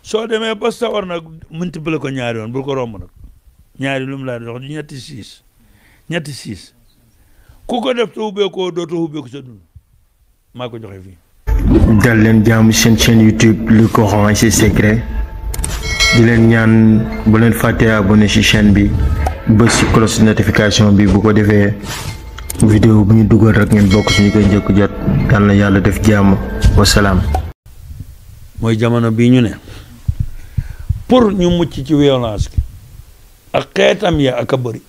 soo demee ba sawar nag multiplier ko ñaari yoon bul ko romb nag ñaari lu mu laa dox ñetti siis ku ko def te ubbeekoo dootoo ubbeeku sa dund maa ko joxe fii. dal leen jàmm seen chaîne YouTube le Coran et ses secrets di leen ñaan bu leen fàttee abonné ci chaîne bi bës ci cloche notification bi bu ko defee vidéo bu ñu dugal rek ngeen bokk suñu koy njëkk jot yal na yàlla def jàmm wasalaam. mooy jamono bii ñu ne pour ñu mucc ci violence gi ak xeetam ya ak a bëri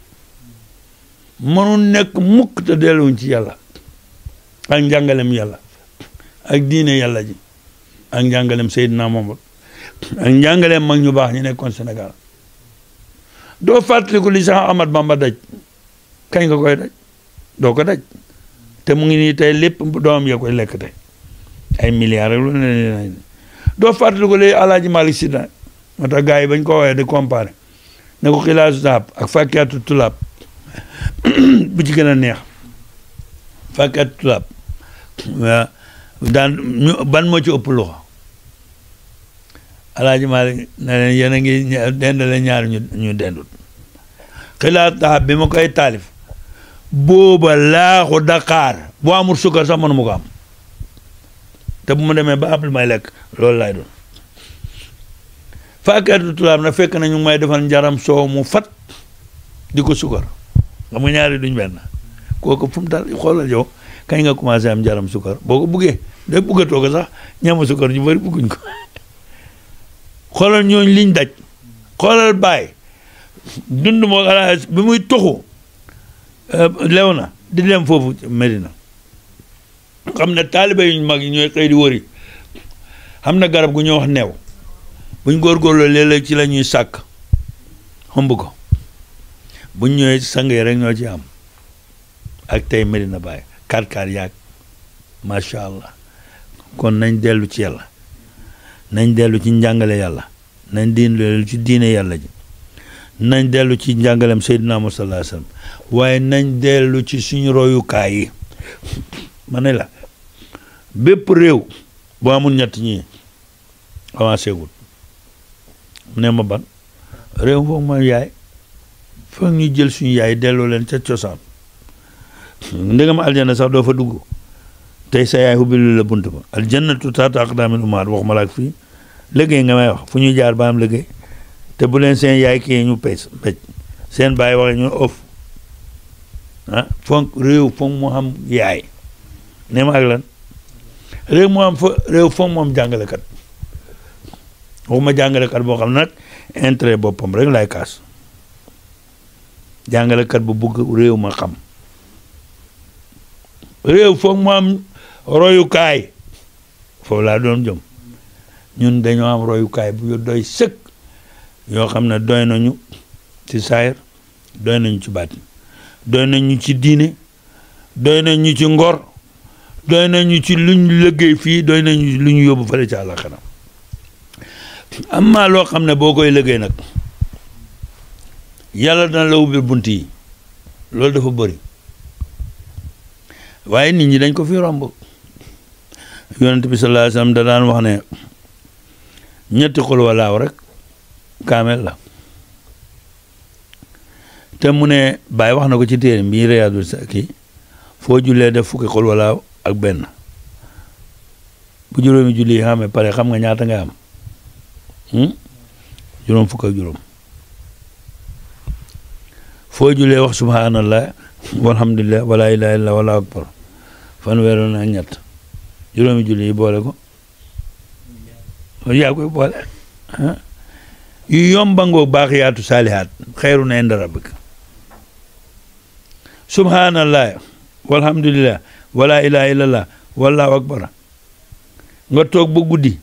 mënu nekk mukk te delluwuñ ci yàlla ak njàngalem yàlla ak diine yàlla ji ak njàngalem Seydina Muhammad ak njàngalem mag ñu baax ñu nekkoon Sénégal doo fàttaliku li sax Ahmad Bamba daj kañ nga koy daj doo ko daj te mu ngi nii tey lépp doomam ya koy lekk tey ay milliards rek lu ne doo fàttaliku li Alaaji Malick Sy da moo tax gars yi bañ ko woowee di comparé ne ko xilaasu zahab ak fakkiatu tulaab bu ci gën a neex fakkiatu tulaab daan ban moo ci ëpp loxo Alaaji Malick ne leen yéen a ngi dendale ñaar ñu dendut xilaasu zahab bi ma koy taalif booba laaxu Dakar bu amul sukkar sax mënu ma ko am te bu ma demee ba appel may lekk loolu laay doon fakkiatu tulaab na fekk na ñu may defal njaram soow mu fat di ko sukkar xam nga ñaari duñ benn kooku fu mu dal xoolal yow kañ nga commencé am njaram sukkar boo ko buggee day buggatoo ko sax ñama sukkar ñu bëri bugguñ ko xoolal ñooñ liñ daj xoolal bàyyi dund moo ala bi muy toxu lew na di dem foofu Medina xam ne taaliba yuñ mag yi ñooy xëy di wëri xam na garab gu ñuy wax neew buñ góorgóorloo léeg-léeg ci la ñuy sàkk xomb ko buñ ñëwee sangee rek ñoo ci am ak tey Medina Baye kaar yaag macha allah kon nañ dellu ci yàlla nañ dellu ci njàngale yàlla nañ dellu ci diine yàlla ji nañ dellu ci njàngalem Seydina Muhammad sallallahu alayhi wasallam waaye nañ dellu ci suñu royukaay yi ma ne la bépp réew boo amul ñett ñi avancé gul ne ma ban réew foog ma yaay foog ñu jël suñu yaay delloo leen ca cosaan ndegam aljana sax doo fa dugg tey sa yaay ubbilu la bunt ba aljannatu tahta aqdaamil ummahaat wax ma la ak fii liggéey nga may wax fu ñu jaar ba am liggéey te bu leen seen yaay kii ñu pecc seen baay waxee ñu of foog réew foog mu am yaay ne ma ak lan réew mu am fa réew foog mu am jàngalekat waxuma jàngalekat boo xam nag intérêt boppam rek lay kaas jàngalekat bu bugg réew ma xam réew foog mu am royukaay foofu laa doon jëm ñun dañoo am royukaay bu doy sëkk yoo xam ne doy nañu ci saayir doy nañu ci baatin doy nañu ci diine doy nañu ci ngor doy nañu ci luñ liggéey fii doy nañu lu ñu yóbbu fële ci àllaxira am maa loo xam ne boo koy liggéey nag yàlla dana la ubbil bunt yi loolu dafa bëri waaye nit ñi dañ ko fi romb yonent bi sallallahu alayhi wasallam da daan wax ne ñetti xul walaaw rek kaamel la te mu ne Baay wax na ko ci téere bi Riyaadu kii foo jullee def fukki xul walaaw ak benn bu juróomi julli yi xamee pare xam nga ñaata nga am juróom fukk ak juróom foo jullee wax subhanallah walhamdulillah wala ilaha illa wala akbar fanweeroon ak ñett juróomi julli yi boole ko yaa koy boole yu yombangoo baaxiyaatu saalihaat xayru na inda rabbika subhanallah walhamdulillah wala ilaha illallah wallahu akbar nga toog ba guddi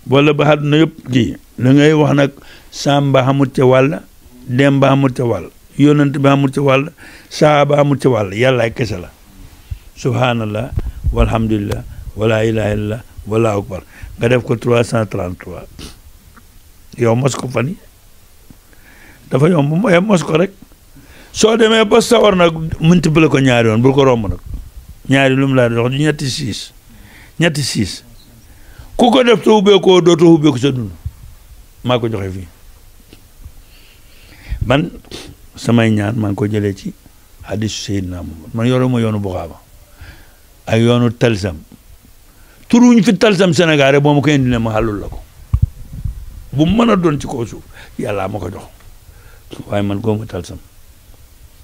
wala ba àdduna yëpp ji la ngay wax nag samba xamut ca wàll demba xamut ca wàll yonent bi xamut ca wàll saaba xamut ca wàll yàlla ay kese la subhanallah walhamdulillah wala ilaha illallah wallahu akbar nga def ko 333 yow mos ko fan yi dafa yomb mooy mos ko rek soo demee ba sawar nag multiplier ko ñaari yoon bul ko romb nag ñaari lu mu laa dox ñetti siis ku ko def te ubbeekoo dootoo ubbeeku sa dund maa ko joxe fii man samay ñaan maa ngi ko jëlee ci hadisu Seydina Muhammad man yoruma yoonu Buxaaba ak yoonu talsam turuñ fi talsam Sénégal rek boo ma ko indi ne ma xàllul la ko bu mën a doon ci kaw suuf yàlla ma ko jox waaye man góoma talsam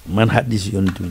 man hadis yonent bi